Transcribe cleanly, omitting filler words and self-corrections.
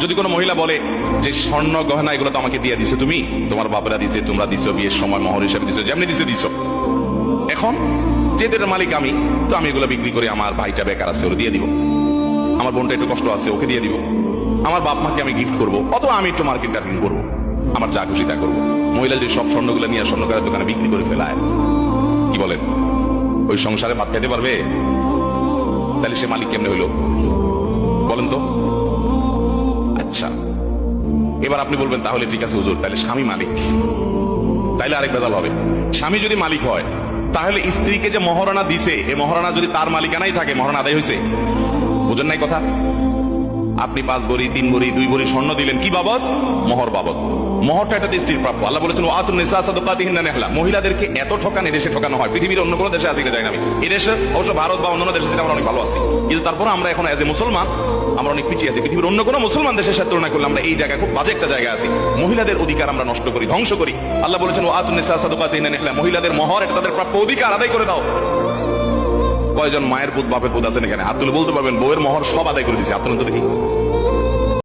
যদি কোনো মহিলা বলে যে স্বর্ণ গহনা এগুলো তো আমাকে দিয়ে দিছো তুমি, তোমার বাপরা দিছে, তোমরা দিছো, বিয়ের সময় মহর হিসাবে দিছো, যেমনি দিছো, এখন যেদের মালিক আমি, তো আমি এগুলো বিক্রি করে আমার ভাইটা বেকার আছে ওরে দিয়ে দিব, আমার বোনটা একটু কষ্ট আছে ওকে দিয়ে দিব, আমার বাপ মাকে আমি গিফট করবো, অথবা আমি একটু মার্কেট টার্গেটিং করবো, আমার যা খুশি তা করবো। মহিলা যদি সব স্বর্ণগুলো নিয়ে স্বর্ণকারের দোকানে বিক্রি করে ফেলায়, কি বলেন, ওই সংসারে ভাত খেতে পারবে? তাহলে সে মালিক কেমনে হইল বলেন তো? আচ্ছা, এবার আপনি বলবেন তাহলে ঠিক আছে হুজুর, তাহলে স্বামী মালিক, তাইলে আরেক বেদাল হবে। স্বামী যদি মালিক হয়, তাহলে স্ত্রীকে যে মহারণা দিছে, এই মহারণা যদি তার মালিকানাই থাকে, মহারণা আদায় হয়েছে? বুঝেন নাই কথা? আপনি 5 ভরি 3 ভরি 2 ভরি স্বর্ণ দিলেন, কি বাবদ? মোহর বাবদ। মোহরটা এটা স্ত্রীর প্রাপ্য। আল্লাহ বলেছেন ওয়াতুন নিসা সাদাকাতিহিন্না নিহলা। মহিলাদেরকে এত ঠকান এদেশে ঠকানো হয়, পৃথিবীর অন্য কোনো দেশে আছে কিনা জানি না আমি। এদেশে অবশ্য ভারত বা অন্যান্য দেশে আমরা অনেক ভালো আছি, কিন্তু তারপর আমরা এখন এজ এ মুসলমান আমরা অনেক পিছিয়ে আছি। পৃথিবীর অন্য কোনো মুসলমান দেশের সাথে তুলনা করলে আমরা এই জায়গায় খুব বাজে একটা জায়গায় আছি। মহিলাদের অধিকার আমরা নষ্ট করি, ধ্বংস করি। আল্লাহ বলেছেন ওয়াতুন নিসা সাদাকাতিহিন্না নিহলা, মহিলাদের মোহর এটা তাদের প্রাপ্য অধিকার, আদায় করে দাও। কয়জন মায়ের পুত বাপের পুত আছেন এখানে? হাত তুলে বলতে পারবেন বউয়ের মোহর সব আদায় করে দিয়েছে? হাত তুলে তো দেখি।